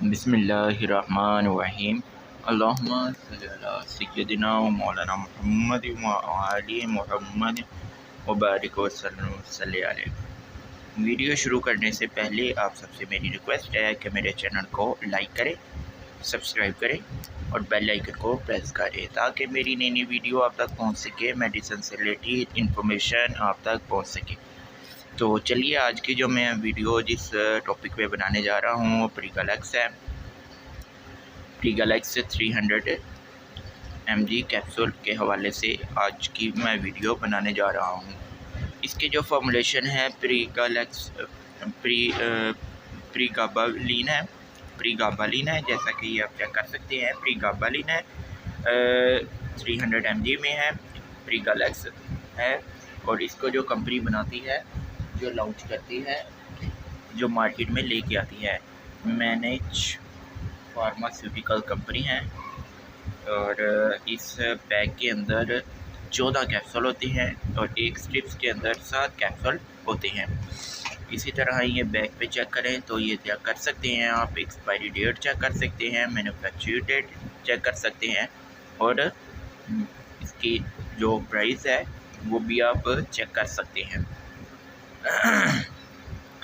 बिस्मिल्लाहिर्रहमानिर्रहीम। अल्लाहुम्मा सल्लि अला सय्यदिना व मौलाना मुहम्मद व आलि मुहम्मद व बारिक वसल्लम सल्लि अलैहि। वीडियो शुरू करने से पहले आप सबसे मेरी रिक्वेस्ट है कि मेरे चैनल को लाइक करें, सब्सक्राइब करें और बेल आइकन को प्रेस करें ताकि मेरी नई नई वीडियो आप तक पहुंच सके, मेडिसिन से रिलेटेड इंफॉर्मेशन आप तक पहुंच सके। तो चलिए आज की जो मैं वीडियो जिस टॉपिक पे बनाने जा रहा हूँ वो प्रीगैलेक्स है। प्रीगैलेक्स 300 mg कैप्सूल के हवाले से आज की मैं वीडियो बनाने जा रहा हूँ। इसके जो फॉर्मुलेशन है प्रीगैलेक्स प्रीगाबालिन है जैसा कि ये आप चेक कर सकते हैं। प्रीगाबालिन है 300 mg में है, प्रीगैलेक्स है। और इसको जो कंपनी बनाती है, जो लॉन्च करती है, जो मार्केट में लेके आती है, मैनेज फार्मास्यूटिकल कंपनी है। और इस पैक के अंदर 14 कैप्सूल होते हैं और एक स्ट्रिप्स के अंदर 7 कैप्सूल होते हैं। इसी तरह ये बैग पे चेक करें तो ये चेक कर सकते हैं आप, एक्सपायरी डेट चेक कर सकते हैं, मैन्युफैक्चर डेट चेक कर सकते हैं और इसकी जो प्राइस है वो भी आप चेक कर सकते हैं।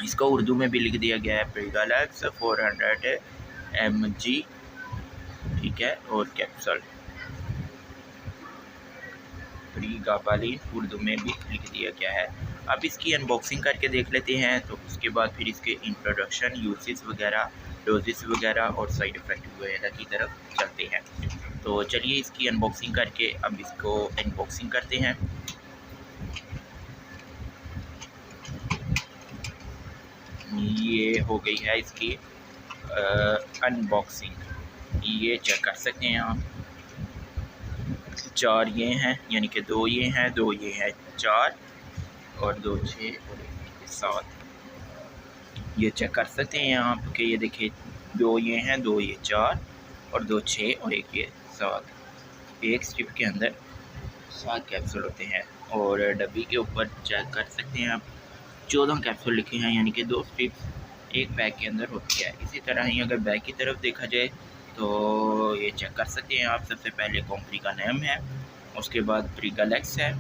इसको उर्दू में भी लिख दिया गया है प्रीगैलेक्स 400 mg, ठीक है। और कैप्सूल प्रीगाबालिन उर्दू में भी लिख दिया गया है। अब इसकी अनबॉक्सिंग करके देख लेते हैं, तो उसके बाद फिर इसके इंट्रोडक्शन, यूसेस वगैरह, डोजेस वगैरह और साइड इफ़ेक्ट वगैरह की तरफ चलते हैं। तो चलिए इसकी अनबॉक्सिंग करके अब इसको अनबॉक्सिंग करते हैं। ये हो गई है इसकी अनबॉक्सिंग, ये चेक कर सकते हैं आप। 4 ये हैं, यानी कि 2 ये हैं, 2 ये हैं, 4 और 2 6 और 1 7। ये चेक कर सकते हैं आप कि ये देखिए 2 ये हैं, 2 ये 4 और 2 6 और 1 ये 7। एक स्ट्रिप के अंदर 7 कैप्सूल होते हैं और डब्बी के ऊपर चेक कर सकते हैं आप 14 कैप्सूल लिखे हैं, यानी कि 2 स्ट्रिप्स एक बैग के अंदर होती है। इसी तरह ही अगर बैग की तरफ देखा जाए तो ये चेक कर सकते हैं आप। सबसे पहले कंपनी का नेम है, उसके बाद प्रीगैलेक्स है,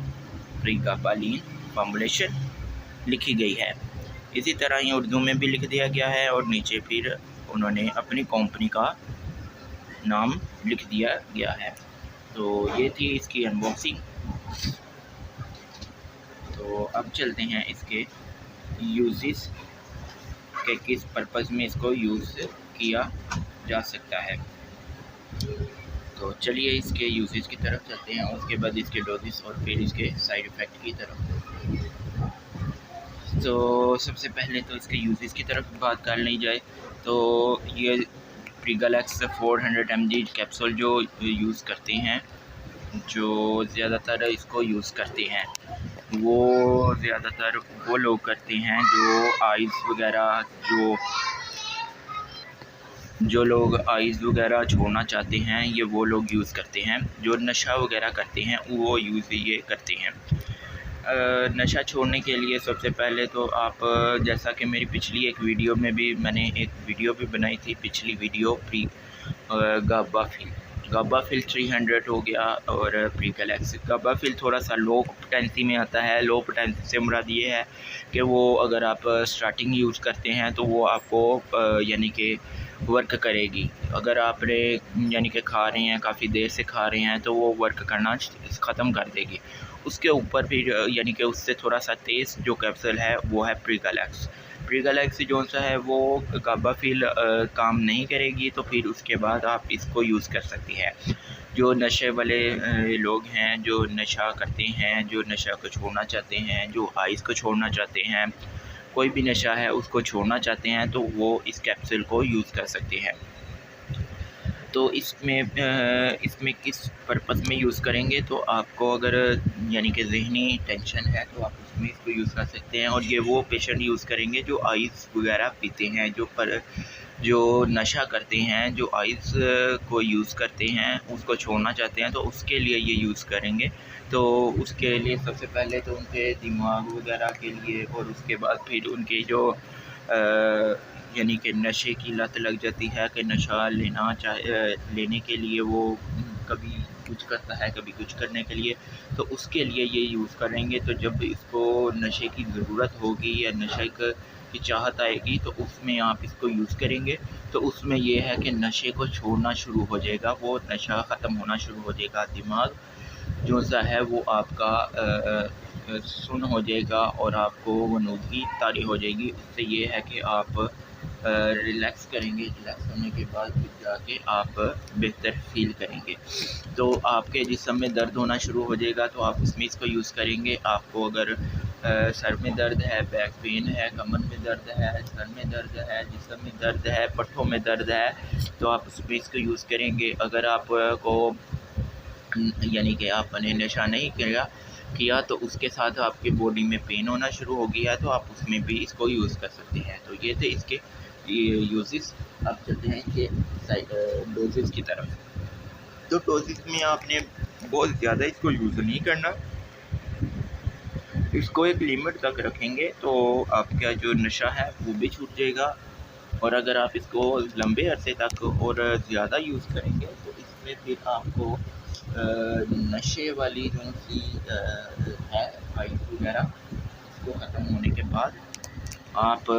प्रीगाबालिन फॉर्मुलेशन लिखी गई है। इसी तरह ये उर्दू में भी लिख दिया गया है और नीचे फिर उन्होंने अपनी कंपनी का नाम लिख दिया गया है। तो ये थी इसकी अनबॉक्सिंग। तो अब चलते हैं इसके यूजेस के, किस पर्पज़ में इसको यूज़ किया जा सकता है। तो चलिए इसके यूजेस की तरफ चलते हैं, उसके बाद इसके डोजेस और फिर इसके साइड इफ़ेक्ट की तरफ। तो सबसे पहले तो इसके यूजेस की तरफ बात कर ली जाए तो ये प्रीगैलेक्स 400 mg कैप्सूल जो यूज़ करते हैं, जो ज़्यादातर इसको यूज़ करते हैं वो ज़्यादातर वो लोग करते हैं जो आइज़ वगैरह, जो लोग आइज़ वगैरह छोड़ना चाहते हैं, ये वो लोग यूज़ करते हैं। जो नशा वगैरह करते हैं वो यूज़ ये करते हैं। नशा छोड़ने के लिए सबसे पहले तो आप, जैसा कि मेरी पिछली एक वीडियो में भी मैंने एक वीडियो भी बनाई थी, पिछली वीडियो गाबाफिल 300 हो गया और प्रीगैलेक्स। गाबाफिल थोड़ा सा लो पोटेंसी में आता है। लो पोटेंसी से मुराद ये है कि वो अगर आप स्टार्टिंग यूज़ करते हैं तो वो आपको यानी कि वर्क करेगी। अगर आपने यानी कि खा रहे हैं, काफ़ी देर से खा रहे हैं, तो वो वर्क करना ख़त्म कर देगी। उसके ऊपर फिर यानी कि उससे थोड़ा सा तेज़ जो कैप्सूल है वो है प्रीगैलेक्स। प्रीगैलेक्स जो सा है वो गाबाफिल काम नहीं करेगी, तो फिर उसके बाद आप इसको यूज़ कर सकती हैं। जो नशे वाले लोग हैं, जो नशा करते हैं, जो नशा को छोड़ना चाहते हैं, जो आइस को छोड़ना चाहते हैं, कोई भी नशा है उसको छोड़ना चाहते हैं, तो वो इस कैप्सूल को यूज़ कर सकते हैं। तो इसमें किस पर्पज़ में यूज़ करेंगे, तो आपको अगर यानी कि ज़हनी टेंशन है तो आप उसमें इसको यूज़ कर सकते हैं। और ये वो पेशेंट यूज़ करेंगे जो आइस वगैरह पीते हैं, जो नशा करते हैं, जो आइस को यूज़ करते हैं, उसको छोड़ना चाहते हैं, तो उसके लिए ये यूज़ करेंगे। तो उसके लिए सबसे पहले तो उनके दिमाग वगैरह के लिए और उसके बाद फिर उनकी जो यानी कि नशे की लत लग जाती है कि नशा लेने के लिए वो कभी कुछ करता है, कभी कुछ करने के लिए, तो उसके लिए ये यूज़ करेंगे। तो जब इसको नशे की ज़रूरत होगी या नशे की चाहत आएगी तो उसमें आप इसको यूज़ करेंगे। तो उसमें ये है कि नशे को छोड़ना शुरू हो जाएगा, वो नशा ख़त्म होना शुरू हो जाएगा। दिमाग जो सा है वो आपका सुन्न हो जाएगा और आपको वो नूज़ी तारी हो जाएगी। उससे ये है कि आप रिलैक्स करेंगे, रिलैक्स होने के बाद फिर जाके आप बेहतर फ़ील करेंगे। तो आपके जिस्म में दर्द होना शुरू हो जाएगा तो आप इसमें इसको यूज़ करेंगे। आपको अगर सर में दर्द है, बैक पेन है, कमर में दर्द है, सर में दर्द है, जिस्म में दर्द है, पट्ठों में दर्द है, तो आप उसमें इसको यूज़ करेंगे। अगर आपको यानी कि आपने नशा नहीं किया तो उसके साथ आपकी बॉडी में पेन होना शुरू हो गया तो आप उसमें भी इसको यूज़ कर सकते हैं। तो ये थे इसके यूज़ेस। अब चलते हैं कि डोजेज़ की तरफ। तो डोजेज़ में आपने बहुत ज़्यादा इसको यूज़ नहीं करना, इसको एक लिमिट तक रखेंगे तो आपका जो नशा है वो भी छूट जाएगा। और अगर आप इसको लंबे अरसे तक और ज़्यादा यूज़ करेंगे तो इसमें फिर आपको नशे वाली जो सी है आइस वगैरह, इसको ख़त्म होने के बाद आप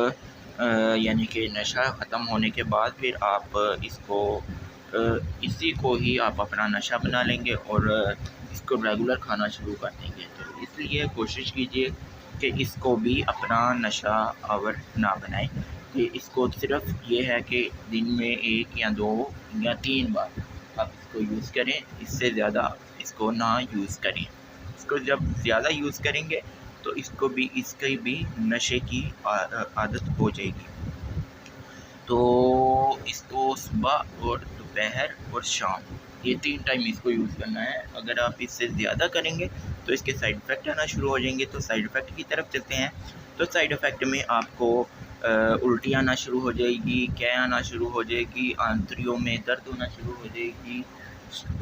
यानी कि नशा ख़त्म होने के बाद फिर आप इसको इसी को ही आप अपना नशा बना लेंगे और इसको रेगुलर खाना शुरू कर देंगे। तो इसलिए कोशिश कीजिए कि इसको भी अपना नशा आवर ना बनाएं, कि इसको सिर्फ़ ये है कि दिन में 1 या 2 या 3 बार आप इसको यूज़ करें, इससे ज़्यादा इसको ना यूज़ करें। इसको जब ज़्यादा यूज़ करेंगे तो इसकी भी नशे की आदत हो जाएगी। तो इसको सुबह और दोपहर और शाम ये 3 टाइम इसको यूज़ करना है। अगर आप इससे ज़्यादा करेंगे तो इसके साइड इफ़ेक्ट आना शुरू हो जाएंगे। तो साइड इफ़ेक्ट की तरफ चलते हैं। तो साइड इफ़ेक्ट में आपको उल्टी आना शुरू हो जाएगी, कै आना शुरू हो जाएगी, आंतड़ियों में दर्द होना शुरू हो जाएगी,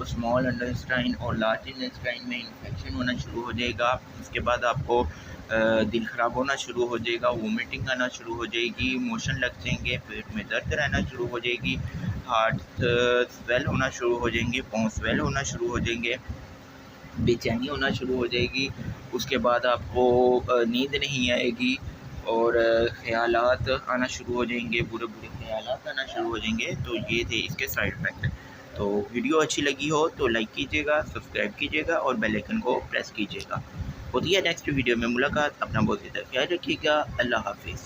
स्मॉल इंटेस्टाइन और लार्ज इंटेस्टाइन में इन्फेक्शन होना शुरू हो जाएगा। उसके बाद आपको दिल ख़राब होना शुरू हो जाएगा, वोमिटिंग आना शुरू हो जाएगी, मोशन लग जाएंगे, पेट में दर्द रहना शुरू हो जाएगी, हार्ट स्वेल होना शुरू हो जाएंगे, पाँव स्वेल होना शुरू हो जाएंगे, बेचैनी होना शुरू हो जाएगी। उसके बाद आपको नींद नहीं आएगी और ख़यालात आना शुरू हो जाएंगे, बुरे-बुरे ख़यालात आना शुरू हो जाएंगे। तो ये थे इसके साइड इफ़ेक्ट। तो वीडियो अच्छी लगी हो तो लाइक कीजिएगा, सब्सक्राइब कीजिएगा और बेल आइकन को प्रेस कीजिएगा। होती है नेक्स्ट वीडियो में मुलाकात। अपना बहुत ज़्यादा ख्याल रखिएगा। अल्लाह हाफ़िज़।